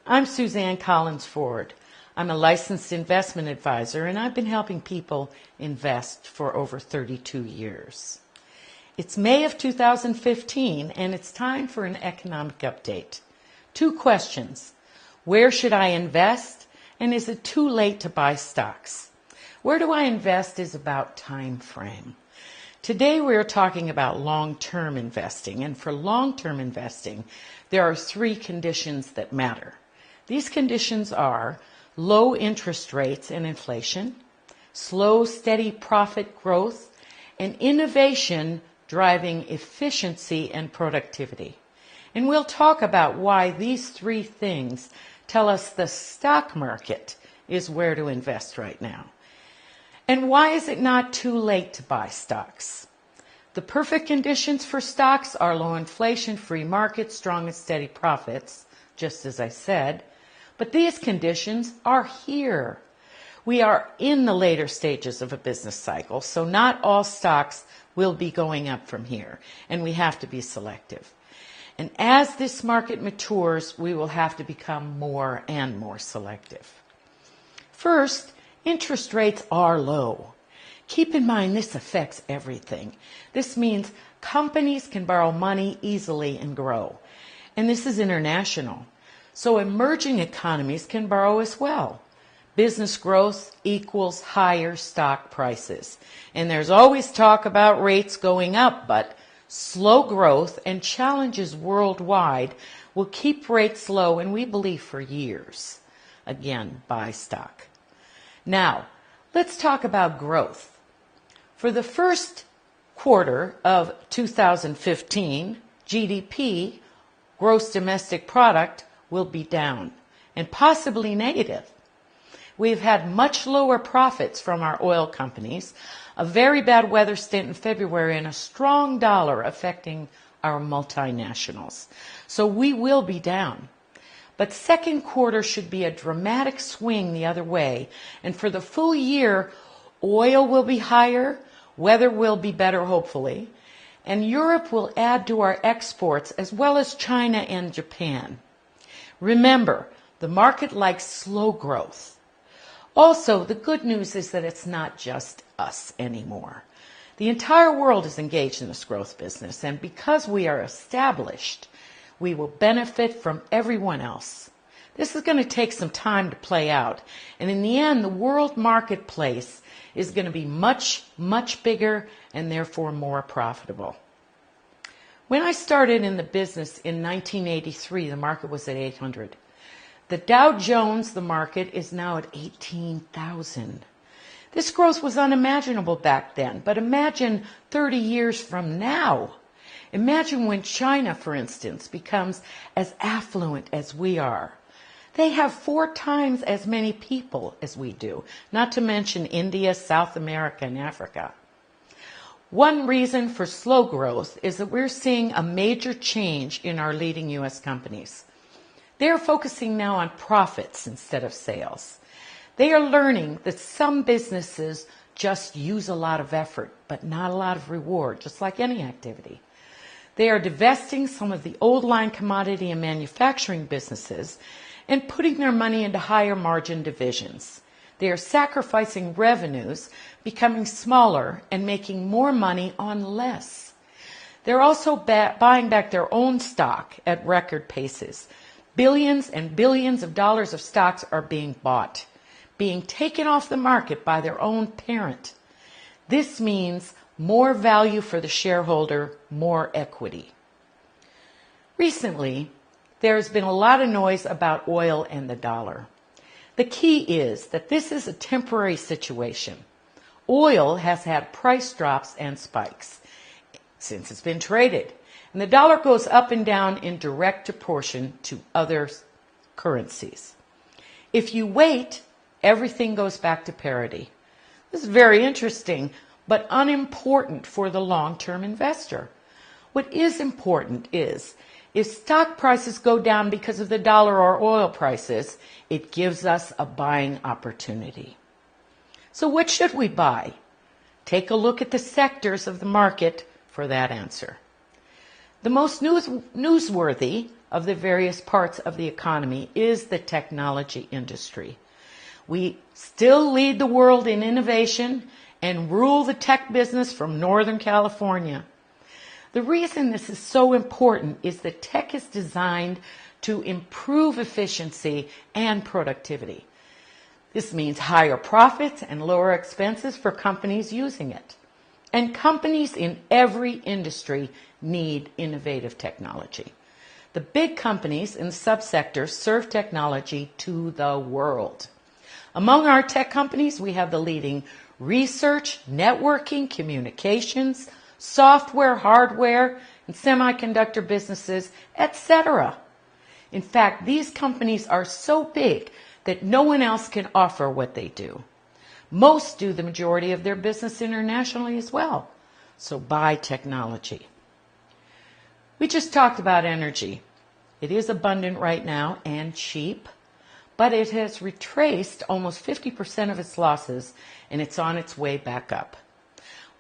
I'm Suzanne Collins Ford. I'm a licensed investment advisor, and I've been helping people invest for over 32 years. It's May of 2015, and it's time for an economic update. 2 questions. Where should I invest? And is it too late to buy stocks? Where do I invest is about time frame. Today we are talking about long-term investing, and for long-term investing, there are 3 conditions that matter. These conditions are low interest rates and inflation, slow, steady profit growth, and innovation driving efficiency and productivity. And we'll talk about why these 3 things tell us the stock market is where to invest right now. And why is it not too late to buy stocks? The perfect conditions for stocks are low inflation, free market, strong and steady profits, just as I said. But these conditions are here. We are in the later stages of a business cycle, so not all stocks will be going up from here, and we have to be selective. And as this market matures, we will have to become more and more selective. First, interest rates are low. Keep in mind this affects everything. This means companies can borrow money easily and grow. And this is international. So emerging economies can borrow as well. Business growth equals higher stock prices. And there's always talk about rates going up, but slow growth and challenges worldwide will keep rates low, and we believe for years. Again, buy stock. Now, let's talk about growth. For the first quarter of 2015, GDP, gross domestic product, will be down and possibly negative. We've had much lower profits from our oil companies, a very bad weather stint in February, and a strong dollar affecting our multinationals. So we will be down. But second quarter should be a dramatic swing the other way. And for the full year, oil will be higher, weather will be better, hopefully, and Europe will add to our exports as well as China and Japan. Remember, the market likes slow growth. Also, the good news is that it's not just us anymore. The entire world is engaged in this growth business, and because we are established, we will benefit from everyone else. This is going to take some time to play out, and in the end, the world marketplace is going to be much, much bigger and therefore more profitable. When I started in the business in 1983, the market was at 800. The Dow Jones, the market, is now at 18,000. This growth was unimaginable back then, but imagine 30 years from now. Imagine when China, for instance, becomes as affluent as we are. They have 4 times as many people as we do, not to mention India, South America, and Africa. One reason for slow growth is that we're seeing a major change in our leading U.S. companies. They are focusing now on profits instead of sales. They are learning that some businesses just use a lot of effort, but not a lot of reward, just like any activity. They are divesting some of the old line commodity and manufacturing businesses and putting their money into higher margin divisions. They are sacrificing revenues, becoming smaller, and making more money on less. They're also buying back their own stock at record paces. Billions and billions of dollars of stocks are being bought, being taken off the market by their own parent. This means more value for the shareholder, more equity. Recently, there's been a lot of noise about oil and the dollar. The key is that this is a temporary situation. Oil has had price drops and spikes since it's been traded, and the dollar goes up and down in direct proportion to other currencies. If you wait, everything goes back to parity. This is very interesting, but unimportant for the long-term investor. What is important is, if stock prices go down because of the dollar or oil prices, it gives us a buying opportunity. So what should we buy? Take a look at the sectors of the market for that answer. The most newsworthy of the various parts of the economy is the technology industry. We still lead the world in innovation and rule the tech business from Northern California. The reason this is so important is that tech is designed to improve efficiency and productivity. This means higher profits and lower expenses for companies using it. And companies in every industry need innovative technology. The big companies in the subsectors serve technology to the world. Among our tech companies, we have the leading research, networking, communications, software, hardware, and semiconductor businesses, etc. In fact, these companies are so big that no one else can offer what they do. Most do the majority of their business internationally as well. So buy technology. We just talked about energy. It is abundant right now and cheap, but it has retraced almost 50% of its losses and it's on its way back up.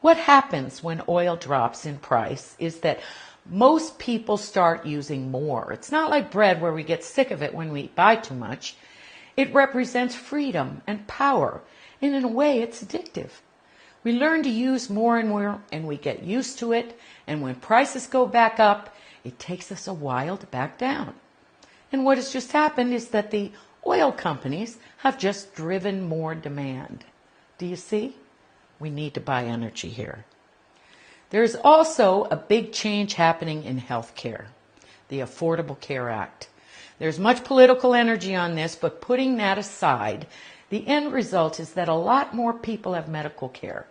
What happens when oil drops in price is that most people start using more. It's not like bread where we get sick of it when we buy too much. It represents freedom and power, and in a way it's addictive. We learn to use more and more, and we get used to it, and when prices go back up, it takes us a while to back down. And what has just happened is that the oil companies have just driven more demand. Do you see? We need to buy energy here. There's also a big change happening in healthcare, the Affordable Care Act. There's much political energy on this, but putting that aside, the end result is that a lot more people have medical care.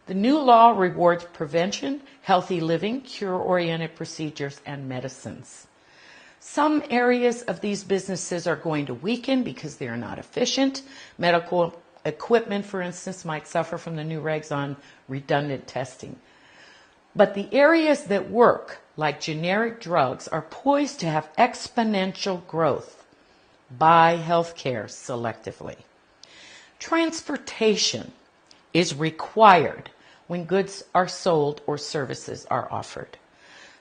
The new law rewards prevention, healthy living, cure-oriented procedures, and medicines. Some areas of these businesses are going to weaken because they are not efficient. Medical equipment, for instance, might suffer from the new regs on redundant testing. But the areas that work, like generic drugs, are poised to have exponential growth. Buy healthcare selectively. Transportation is required when goods are sold or services are offered.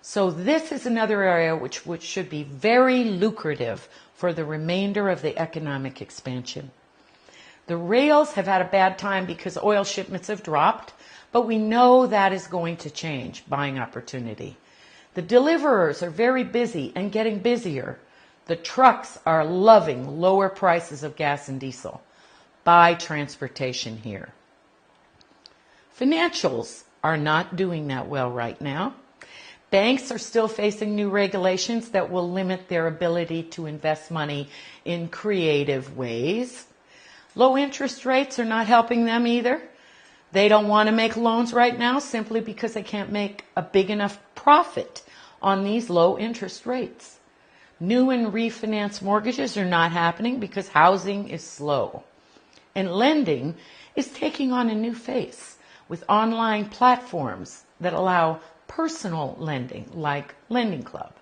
So this is another area which should be very lucrative for the remainder of the economic expansion. The rails have had a bad time because oil shipments have dropped, but we know that is going to change, buying opportunity. The deliverers are very busy and getting busier. The trucks are loving lower prices of gas and diesel. Buy transportation here. Financials are not doing that well right now. Banks are still facing new regulations that will limit their ability to invest money in creative ways. Low interest rates are not helping them either. They don't want to make loans right now simply because they can't make a big enough profit on these low interest rates. New and refinance mortgages are not happening because housing is slow. And lending is taking on a new face with online platforms that allow personal lending like Lending Club.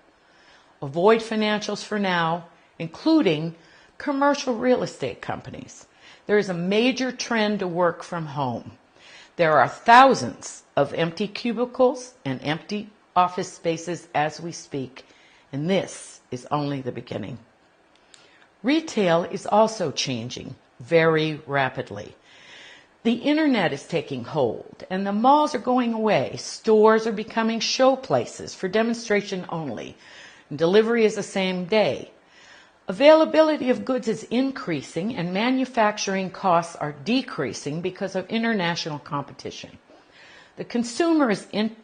Avoid financials for now, including commercial real estate companies. There is a major trend to work from home. There are thousands of empty cubicles and empty office spaces as we speak, and this is only the beginning. Retail is also changing very rapidly. The internet is taking hold, and the malls are going away. Stores are becoming show places for demonstration only. Delivery is the same day. Availability of goods is increasing, and manufacturing costs are decreasing because of international competition. The consumer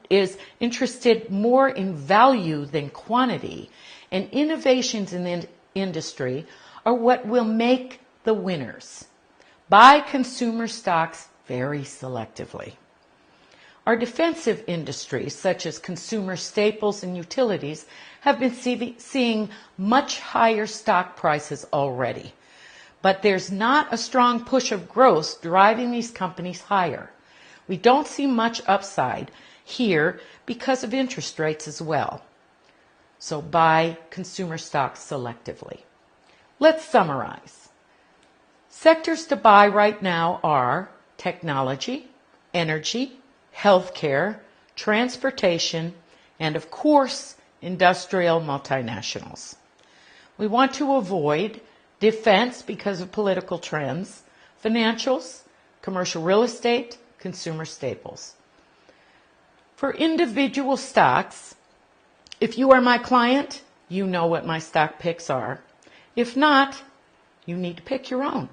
is interested more in value than quantity, and innovations in the industry are what will make the winners. Buy consumer stocks very selectively. Our defensive industries, such as consumer staples and utilities, have been seeing much higher stock prices already. But there's not a strong push of growth driving these companies higher. We don't see much upside here because of interest rates as well. So buy consumer stocks selectively. Let's summarize. Sectors to buy right now are technology, energy, healthcare, transportation, and of course, industrial multinationals. We want to avoid defense because of political trends, financials, commercial real estate, consumer staples. For individual stocks, if you are my client, you know what my stock picks are. If not, you need to pick your own.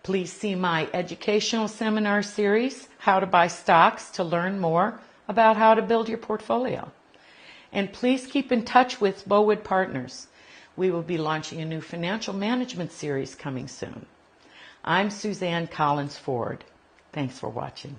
Please see my educational seminar series, How to Buy Stocks, to learn more about how to build your portfolio. And please keep in touch with Bowood Partners. We will be launching a new financial management series coming soon. I'm Suzanne Collins Ford. Thanks for watching.